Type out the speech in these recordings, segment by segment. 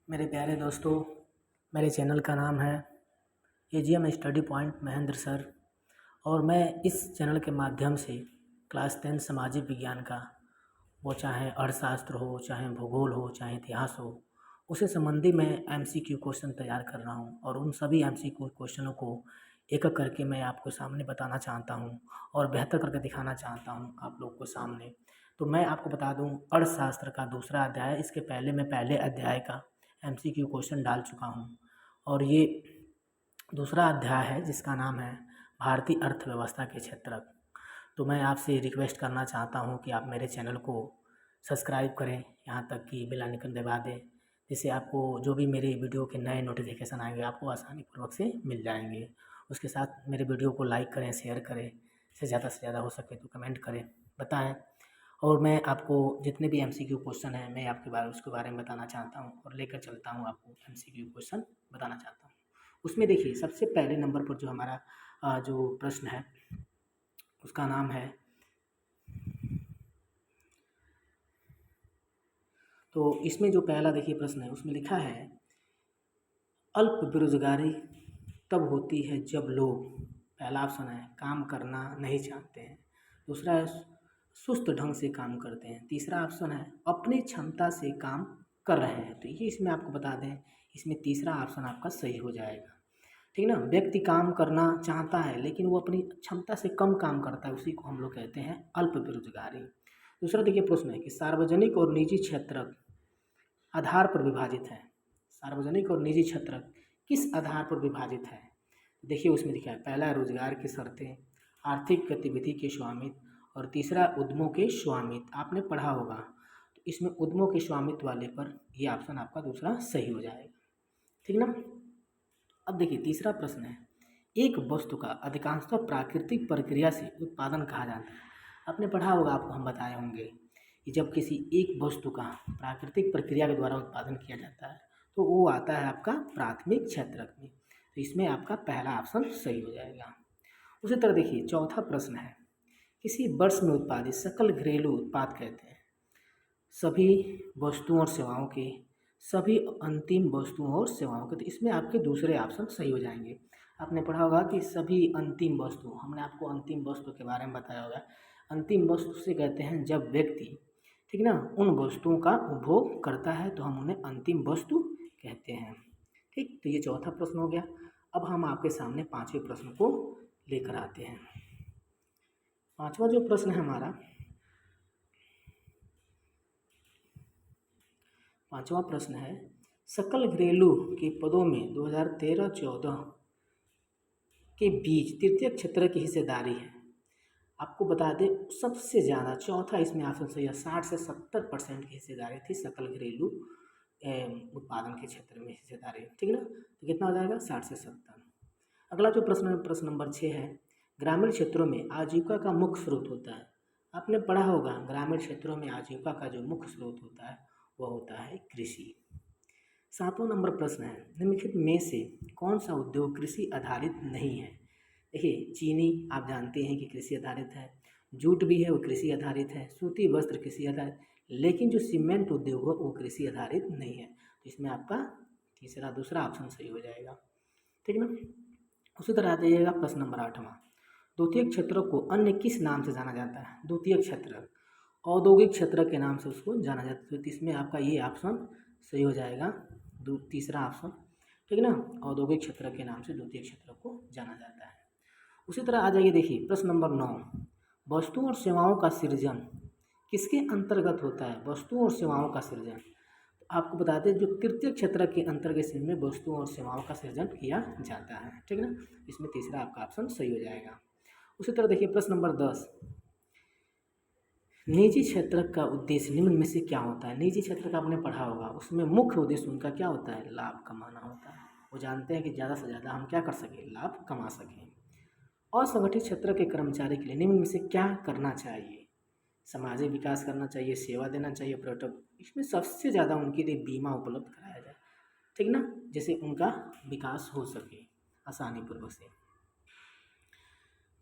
मेरे प्यारे दोस्तों, मेरे चैनल का नाम है AGM study point Mahendra sir. और मैं इस चैनल के माध्यम से क्लास 10 सामाजिक विज्ञान का, वो चाहे अर्थशास्त्र हो, चाहे भूगोल हो, चाहे इतिहास हो, उससे संबंधी मैं एमसीक्यू क्वेश्चन तैयार कर रहा हूँ। और उन सभी एमसीक्यू क्वेश्चनों को एक एक करके मैं आपको सामने बताना चाहता हूँ और बेहतर करके दिखाना चाहता हूँ आप लोग को सामने। तो मैं आपको बता दूँ, अर्थशास्त्र का दूसरा अध्याय, इसके पहले मैं पहले अध्याय का एमसीक्यू क्वेश्चन डाल चुका हूँ। और ये दूसरा अध्याय है जिसका नाम है भारतीय अर्थव्यवस्था के क्षेत्रक। तो मैं आपसे रिक्वेस्ट करना चाहता हूँ कि आप मेरे चैनल को सब्सक्राइब करें, यहाँ तक कि बेल आइकन दबा दें, जिससे आपको जो भी मेरे वीडियो के नए नोटिफिकेशन आएंगे आपको आसानी पूर्वक से मिल जाएंगे। उसके साथ मेरे वीडियो को लाइक करें, शेयर करें, से ज़्यादा हो सके तो कमेंट करें, बताएं। और मैं आपको जितने भी एमसीक्यू क्वेश्चन हैं मैं उसके बारे में बताना चाहता हूँ और लेकर चलता हूँ, आपको एमसीक्यू क्वेश्चन बताना चाहता हूँ। उसमें देखिए, सबसे पहले नंबर पर जो हमारा जो प्रश्न है उसका नाम है, तो इसमें जो पहला देखिए प्रश्न है उसमें लिखा है, अल्प बेरोजगारी तब होती है जब लोग, पहला ऑप्शन है, काम करना नहीं चाहते हैं। दूसरा है, सुस्त ढंग से काम करते हैं। तीसरा ऑप्शन है, अपनी क्षमता से काम कर रहे हैं। तो ये इसमें आपको बता दें, इसमें तीसरा ऑप्शन आपका सही हो जाएगा। ठीक ना, व्यक्ति काम करना चाहता है लेकिन वो अपनी क्षमता से कम काम करता है, उसी को हम लोग कहते हैं अल्प बेरोजगारी। दूसरा देखिए प्रश्न है कि सार्वजनिक और निजी क्षेत्र आधार पर विभाजित है। सार्वजनिक और निजी क्षेत्र किस आधार पर विभाजित है? देखिए उसमें लिखा है, पहला रोजगार की शर्तें, आर्थिक गतिविधि के स्वामित्व, और तीसरा उद्यमों के स्वामित्व। आपने पढ़ा होगा, तो इसमें उद्यमों के स्वामित्व वाले पर ये ऑप्शन आपका दूसरा सही हो जाएगा। ठीक ना। अब देखिए तीसरा प्रश्न है, एक वस्तु का अधिकांशतः प्राकृतिक प्रक्रिया से उत्पादन कहा जाता है। आपने पढ़ा होगा, आपको हम बताए होंगे कि जब किसी एक वस्तु का प्राकृतिक प्रक्रिया के द्वारा उत्पादन किया जाता है तो वो आता है आपका प्राथमिक क्षेत्रक में। तो इसमें आपका पहला ऑप्शन सही हो जाएगा। उसी तरह देखिए चौथा प्रश्न है, किसी वर्ष में उत्पादित सकल घरेलू उत्पाद कहते हैं सभी वस्तुओं और सेवाओं के, सभी अंतिम वस्तुओं और सेवाओं के। तो इसमें आपके दूसरे ऑप्शन सही हो जाएंगे। आपने पढ़ा होगा कि सभी अंतिम वस्तु, हमने आपको अंतिम वस्तु के बारे में बताया होगा। अंतिम वस्तु से कहते हैं जब व्यक्ति, ठीक ना, उन वस्तुओं का उपभोग करता है तो हम उन्हें अंतिम वस्तु कहते हैं। ठीक, तो ये चौथा प्रश्न हो गया। अब हम आपके सामने पांचवें प्रश्न को लेकर आते हैं। पांचवा जो प्रश्न है हमारा, पांचवा प्रश्न है, सकल घरेलू के पदों में 2013-14 के बीच तृतीय क्षेत्र की हिस्सेदारी है। आपको बता दें सबसे ज़्यादा, चौथा इसमें ऑप्शन सही है, 60 से 70% की हिस्सेदारी थी सकल घरेलू उत्पादन के क्षेत्र में हिस्सेदारी। ठीक है ना, तो कितना हो जाएगा, 60 से 70। अगला जो प्रश्न है, प्रश्न नंबर 6 है, ग्रामीण क्षेत्रों में आजीविका का मुख्य स्रोत होता है। आपने पढ़ा होगा, ग्रामीण क्षेत्रों में आजीविका का जो मुख्य स्रोत होता है वह होता है कृषि। सातवां नंबर प्रश्न है, निम्नलिखित में से कौन सा उद्योग कृषि आधारित नहीं है? देखिए चीनी आप जानते हैं कि कृषि आधारित है, जूट भी है वो कृषि आधारित है, सूती वस्त्र कृषि आधारित, लेकिन जो सीमेंट उद्योग हो वो कृषि आधारित नहीं है। तो इसमें आपका तीसरा दूसरा ऑप्शन सही हो जाएगा। ठीक ना। उसी तरह आ जाइएगा प्रश्न नंबर 8वां, द्वितीय क्षेत्र को अन्य किस नाम से जाना जाता है? द्वितीय क्षेत्र औद्योगिक क्षेत्र के नाम से उसको जाना जाता है। तो इसमें आपका ये ऑप्शन सही हो जाएगा, तीसरा ऑप्शन। ठीक है ना, औद्योगिक क्षेत्र के नाम से द्वितीय क्षेत्र को जाना जाता है। उसी तरह आ जाइए, देखिए प्रश्न नंबर 9, वस्तुओं और सेवाओं का सृजन किसके अंतर्गत होता है? वस्तुओं और सेवाओं का सृजन, आपको बता दें जो तृतीय क्षेत्र के अंतर्गत में वस्तुओं और सेवाओं का सृजन किया जाता है। ठीक है ना, इसमें तीसरा आपका ऑप्शन सही हो जाएगा। उसी तरह देखिए प्रश्न नंबर 10, निजी क्षेत्र का उद्देश्य निम्न में से क्या होता है? निजी क्षेत्र का आपने पढ़ा होगा, उसमें मुख्य उद्देश्य उनका क्या होता है? लाभ कमाना होता है। वो जानते हैं कि ज़्यादा से ज़्यादा हम क्या कर सकें, लाभ कमा सकें। असंगठित क्षेत्र के कर्मचारी के लिए निम्न में से क्या करना चाहिए? सामाजिक विकास करना चाहिए, सेवा देना चाहिए, पर्यटक, इसमें सबसे ज़्यादा उनके लिए बीमा उपलब्ध कराया जाए। ठीक ना, जैसे उनका विकास हो सके आसानी पूर्वक से।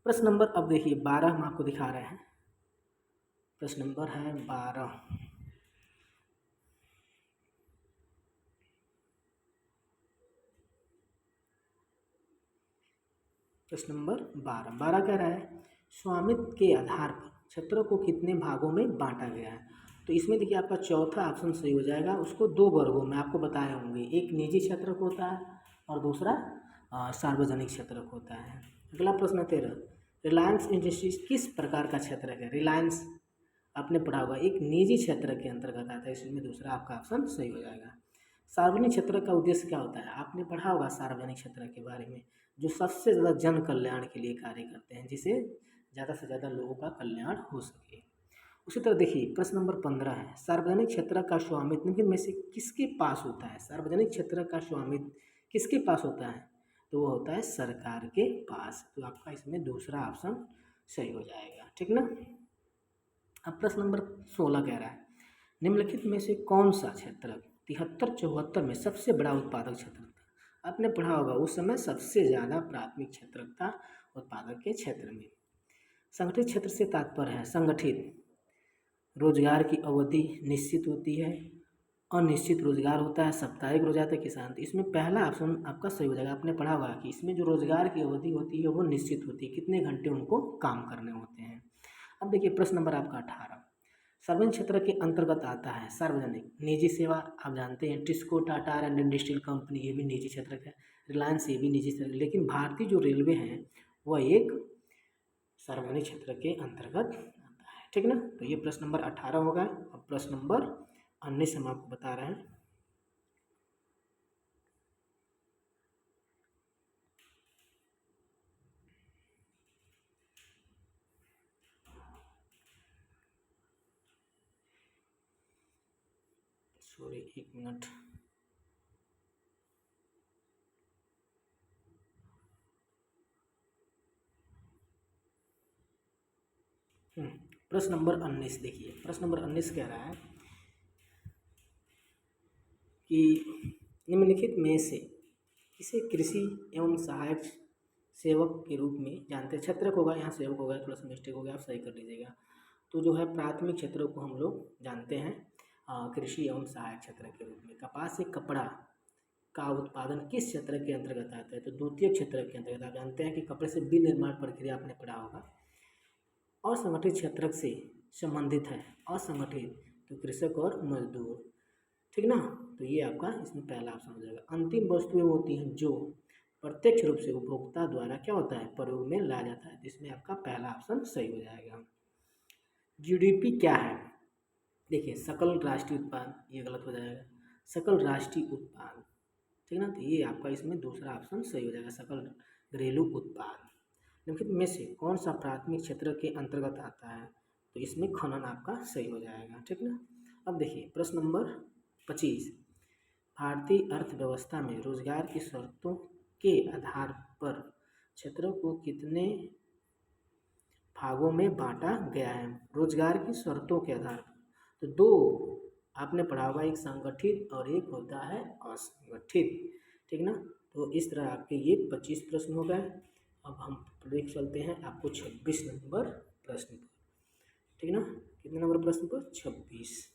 प्रश्न नंबर अब देखिए 12 हम आपको दिखा रहे हैं। प्रश्न नंबर है 12, प्रश्न नंबर 12 कह रहा है स्वामित्व के आधार पर क्षेत्रों को कितने भागों में बांटा गया है। तो इसमें देखिए आपका चौथा ऑप्शन सही हो जाएगा। उसको दो वर्गों में आपको बताए होंगे, एक निजी क्षेत्रक होता है और दूसरा सार्वजनिक क्षेत्रक होता है। अगला प्रश्न 13, रिलायंस इंडस्ट्रीज किस प्रकार का क्षेत्रक है। रिलायंस आपने पढ़ा होगा एक निजी क्षेत्र के अंतर्गत आता है, इसमें दूसरा आपका ऑप्शन सही हो जाएगा। सार्वजनिक क्षेत्र का उद्देश्य क्या होता है, आपने पढ़ा होगा सार्वजनिक क्षेत्र के बारे में, जो सबसे ज़्यादा जन कल्याण के लिए कार्य करते हैं, जिससे ज़्यादा से ज़्यादा लोगों का कल्याण हो सके। उसी तरह देखिए प्रश्न नंबर 15 है सार्वजनिक क्षेत्र का स्वामित्व निम्न में से किसके पास होता है। सार्वजनिक क्षेत्र का स्वामित्व किसके पास होता है, तो वो होता है सरकार के पास। तो आपका इसमें दूसरा ऑप्शन सही हो जाएगा, ठीक ना। अब प्रश्न नंबर 16 कह रहा है निम्नलिखित में से कौन सा क्षेत्र 73-74 में सबसे बड़ा उत्पादक क्षेत्र था। आपने पढ़ा होगा उस समय सबसे ज़्यादा प्राथमिक क्षेत्र था उत्पादक के क्षेत्र में। संगठित क्षेत्र से तात्पर्य है संगठित रोजगार की अवधि निश्चित होती है, अनिश्चित रोजगार होता है, साप्ताहिक रोजगार है किसान। तो इसमें पहला ऑप्शन आपका सही हो जाएगा। आपने पढ़ा होगा कि इसमें जो रोजगार की अवधि होती है वो निश्चित होती है, कितने घंटे उनको काम करने होते हैं। अब देखिए प्रश्न नंबर आपका 18 सार्वजनिक क्षेत्र के अंतर्गत आता है सार्वजनिक निजी सेवा। आप जानते हैं TISCO Tata and industrial company ये भी निजी क्षेत्र है, रिलायंस ये भी निजी क्षेत्र, लेकिन भारतीय जो रेलवे है वह एक सार्वजनिक क्षेत्र के अंतर्गत आता है, ठीक ना। तो ये प्रश्न नंबर 18 होगा। अब प्रश्न नंबर 19 हम आपको बता रहे हैं। सॉरी एक मिनट, प्रश्न नंबर 19 देखिए प्रश्न नंबर 19 कह रहा है कि निम्नलिखित में से किसे कृषि एवं सहायक सेवक के रूप में जानते हैं। क्षेत्रक होगा यहाँ सेवक होगा, थोड़ा सा मिस्टेक हो गया, आप सही कर लीजिएगा। तो जो है प्राथमिक क्षेत्रों को हम लोग जानते हैं कृषि एवं सहायक क्षेत्र के रूप में। कपास से कपड़ा का उत्पादन किस क्षेत्र के अंतर्गत आता है, तो द्वितीय क्षेत्र के अंतर्गत। आप जानते हैं कि कपड़े से विनिर्माण प्रक्रिया आपने पढ़ा होगा। असंगठित क्षेत्र से संबंधित है असंगठित, तो कृषक और मजदूर, ठीक ना। तो ये आपका इसमें पहला ऑप्शन हो जाएगा। अंतिम वस्तुएं होती हैं जो प्रत्यक्ष रूप से उपभोक्ता द्वारा क्या होता है प्रयोग में लाया जाता है, जिसमें आपका पहला ऑप्शन सही हो जाएगा। जीडीपी क्या है, देखिए सकल राष्ट्रीय उत्पाद, ये गलत हो जाएगा, सकल राष्ट्रीय उत्पाद, ठीक ना। तो ये आपका इसमें दूसरा ऑप्शन सही हो जाएगा, सकल घरेलू उत्पाद। निम्नलिखित में से कौन सा प्राथमिक क्षेत्र के अंतर्गत आता है, तो इसमें खनन आपका सही हो जाएगा, ठीक ना। अब देखिए प्रश्न नंबर 25 भारतीय अर्थव्यवस्था में रोजगार की शर्तों के आधार पर क्षेत्रों को कितने भागों में बांटा गया है। रोजगार की शर्तों के आधार पर तो दो आपने पढ़ा होगा, एक संगठित और एक होता है असंगठित, ठीक ना। तो इस तरह आपके ये 25 प्रश्न हो गए। अब हम देख चलते हैं आपको 26 नंबर प्रश्न पर, ठीक ना। कितने नंबर प्रश्न पर 26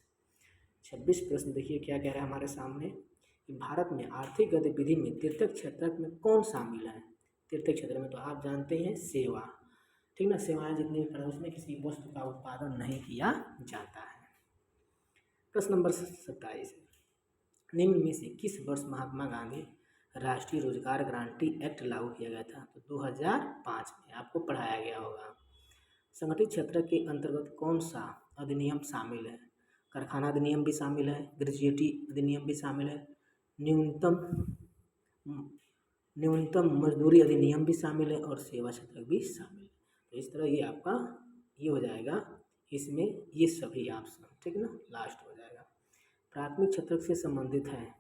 प्रश्न देखिए क्या कह रहा है हमारे सामने कि भारत में आर्थिक गतिविधि में तृतीयक क्षेत्र में कौन शामिल है। तृतीयक क्षेत्र में तो आप जानते हैं सेवा, ठीक ना। सेवाएं जितनी भी उसमें किसी वस्तु का उत्पादन नहीं किया जाता है। प्रश्न नंबर 27 निम्न में से किस वर्ष महात्मा गांधी राष्ट्रीय रोजगार गारंटी एक्ट लागू किया गया था, तो 2005 में आपको पढ़ाया गया होगा। संगठित क्षेत्र के अंतर्गत कौन सा अधिनियम शामिल है, कारखाना अधिनियम भी शामिल है, ग्रेजुएटी अधिनियम भी शामिल है, न्यूनतम मजदूरी अधिनियम भी शामिल है और सेवा क्षेत्र भी शामिल है। तो इस तरह ये आपका ये हो जाएगा, इसमें ये सभी ऑप्शन, ठीक ना, लास्ट हो जाएगा। प्राथमिक क्षेत्र से संबंधित है,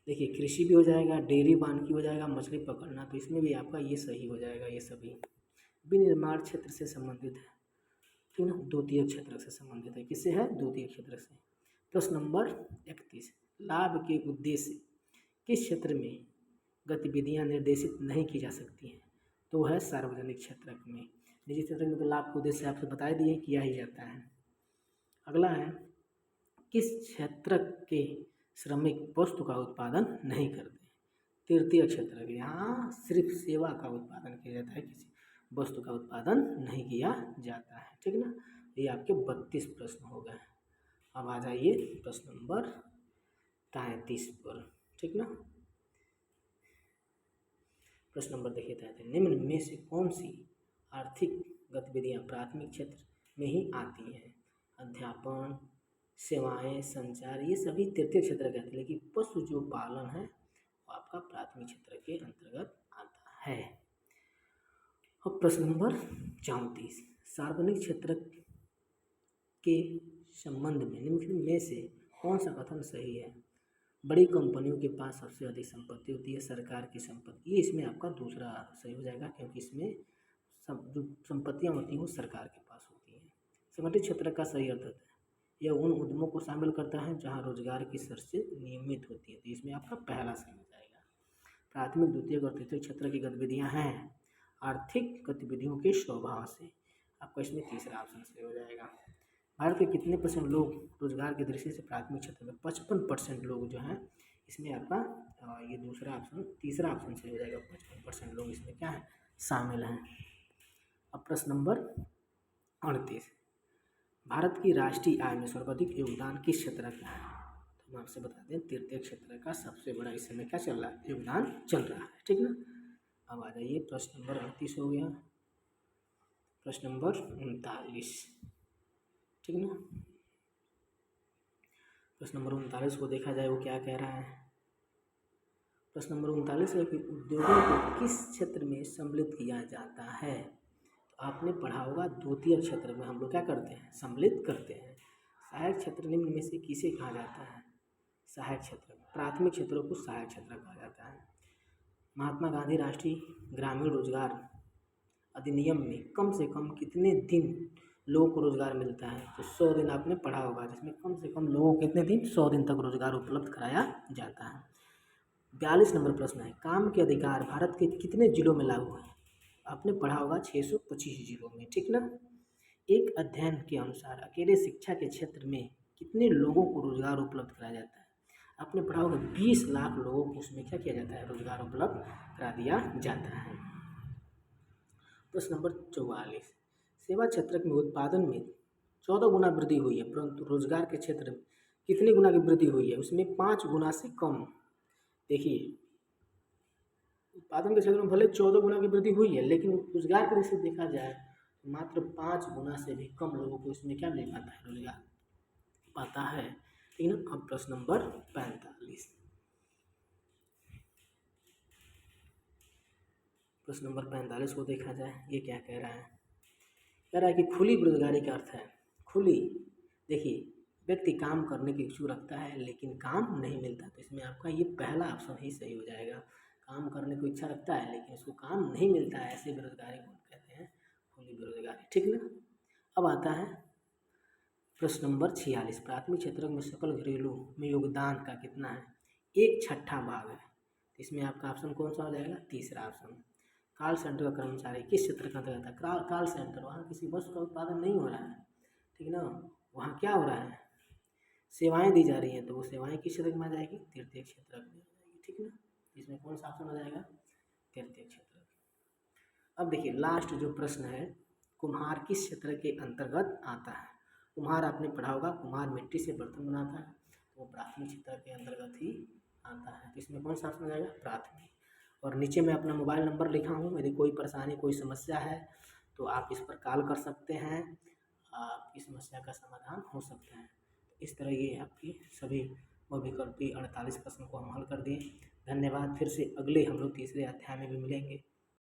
देखिए कृषि भी हो जाएगा, डेयरी वानिकी हो जाएगा, मछली पकड़ना, तो इसमें भी आपका ये सही हो जाएगा। ये सभी विनिर्माण क्षेत्र से संबंधित है, ठीक ना, द्वितीय क्षेत्र से संबंधित है। किससे है, द्वितीय क्षेत्र से। प्रश्न नंबर 31 लाभ के उद्देश्य किस क्षेत्र में गतिविधियां निर्देशित नहीं की जा सकती हैं, तो है सार्वजनिक क्षेत्र में। निजी क्षेत्र में तो लाभ के उद्देश्य आपसे बता दिए किया ही जाता है। अगला है किस क्षेत्र के श्रमिक वस्तु का उत्पादन नहीं करते, तृतीय क्षेत्र के, यहाँ सिर्फ सेवा का उत्पादन किया जाता है, किसी वस्तु का उत्पादन नहीं किया जाता है। ठीक ना, ये आपके 32 प्रश्न हो गए। अब आ जाइए प्रश्न नंबर 33 पर। ठीक ना, प्रश्न नंबर देखिए 33, निम्न में से कौन सी आर्थिक गतिविधियां प्राथमिक क्षेत्र में ही आती हैं? अध्यापन, सेवाएं, संचार, ये सभी तृतीय क्षेत्र कहते हैं, लेकिन पशु जो पालन है वो आपका प्राथमिक क्षेत्र के अंतर्गत आता है। अब प्रश्न नंबर 34, सार्वजनिक क्षेत्र के संबंध में निम्नलिखित में से कौन सा कथन सही है? बड़ी कंपनियों के पास सबसे अधिक संपत्ति होती है, सरकार की संपत्ति, ये इसमें आपका दूसरा सही हो जाएगा, क्योंकि इसमें सब जो संपत्तियां होती हैं वो सरकार के पास होती हैं। संगठित क्षेत्र का सही अर्थ है यह उन उद्यमों को शामिल करता है जहां रोजगार की शर्तें नियमित होती है, तो इसमें आपका पहला सही हो जाएगा। प्राथमिक, द्वितीय और तृतीय क्षेत्र की गतिविधियां हैं आर्थिक गतिविधियों के स्वभाव से, आपका इसमें तीसरा ऑप्शन सही हो जाएगा। भारत के कितने परसेंट लोग रोजगार की दृष्टि से प्राथमिक क्षेत्र में? 55% लोग जो हैं इसमें आपका ये दूसरा ऑप्शन, तीसरा ऑप्शन सही हो जाएगा। 55% लोग इसमें क्या है, शामिल हैं। अब प्रश्न नंबर 38, भारत की राष्ट्रीय आय में सर्वाधिक योगदान किस क्षेत्र का है? तो हम आपसे बता दें तृतीय क्षेत्र का सबसे बड़ा इस समय क्या चल रहा है, योगदान चल रहा है। ठीक ना, अब आ जाइए प्रश्न नंबर 38 हो गया। प्रश्न नंबर 39, ठीक ना, प्रश्न नंबर 39 को देखा जाए वो क्या कह रहा है। प्रश्न नंबर 39 है कि उद्योगों को किस क्षेत्र में सम्मिलित किया जाता है? तो आपने पढ़ा होगा द्वितीय क्षेत्र में हम लोग क्या करते हैं, सम्मिलित करते हैं। सहायक क्षेत्र निम्न में से किसे कहा जाता है? सहायक क्षेत्र, प्राथमिक क्षेत्रों को सहायक क्षेत्र कहा जाता है। महात्मा गांधी राष्ट्रीय ग्रामीण रोजगार अधिनियम में कम से कम कितने दिन लोगों को रोजगार मिलता है? तो 100 दिन आपने पढ़ा होगा, जिसमें कम से कम लोगों को कितने दिन, 100 दिन तक रोजगार उपलब्ध कराया जाता है। 42 नंबर प्रश्न है, काम के अधिकार भारत के कितने जिलों में लागू है? आपने पढ़ा होगा 625 जिलों में। ठीक ना, एक अध्ययन के अनुसार अकेले शिक्षा के क्षेत्र में कितने लोगों को रोजगार उपलब्ध कराया जाता है? आपने पढ़ा होगा 20 लाख लोगों को उसमें क्या किया जाता है, रोजगार उपलब्ध करा दिया जाता है। प्रश्न नंबर 44, सेवा क्षेत्र में उत्पादन में 14 गुना वृद्धि हुई है, परंतु रोजगार के क्षेत्र में कितने गुना की वृद्धि हुई है? उसमें 5 गुना से कम। देखिए, उत्पादन के क्षेत्र में भले 14 गुना की वृद्धि हुई है, लेकिन रोजगार की दृष्टि से देखा जाए तो मात्र 5 गुना से भी कम लोगों को इसमें क्या मिल पाता है, रोजगार पाता है। ठीक ना, अब प्रश्न नंबर 45, प्रश्न नंबर 45 को देखा जाए, ये क्या कह रहा है? कह रहा है कि खुली बेरोजगारी का अर्थ है, खुली, देखिए व्यक्ति काम करने की इच्छुक रखता है लेकिन काम नहीं मिलता, तो इसमें आपका ये पहला ऑप्शन ही सही हो जाएगा। काम करने को इच्छा रखता है लेकिन उसको काम नहीं मिलता है, ऐसे बेरोजगारी को कहते हैं खुली बेरोजगारी। ठीक ना, अब आता है प्रश्न नंबर 46, प्राथमिक क्षेत्र में सकल घरेलू में योगदान का कितना है? 1/6 भाग है। इसमें आपका ऑप्शन कौन सा हो जाएगा? तीसरा ऑप्शन। कॉल सेंटर का कर्मचारी किस क्षेत्र का अंतर्गत है? कॉल सेंटर, वहाँ किसी वस्तु का उत्पादन नहीं हो रहा है, ठीक ना, वहाँ क्या हो रहा है, सेवाएं दी जा रही हैं, तो वो सेवाएं किस क्षेत्र में आ जाएगी? तृतीय क्षेत्र में आ जाएगी। ठीक ना, इसमें कौन सा ऑप्शन हो जाएगा? तृतीय क्षेत्र। अब देखिए लास्ट जो प्रश्न है, कुम्हार किस क्षेत्र के अंतर्गत आता है? कुम्हार आपने पढ़ा होगा, कुम्हार मिट्टी से बर्तन बनाता है, तो वो प्राथमिक क्षेत्र के अंतर्गत ही आता है, तो इसमें कौन सा ऑप्शन हो जाएगा? प्राथमिक। और नीचे मैं अपना मोबाइल नंबर लिखा हूँ, यदि कोई परेशानी, कोई समस्या है तो आप इस पर कॉल कर सकते हैं, आपकी समस्या का समाधान हो सकता है। इस तरह ये आपकी सभी बहुविकल्पी 48 प्रश्नों को हम हल कर दिए। धन्यवाद। फिर से अगले हम लोग तीसरे अध्याय में भी मिलेंगे।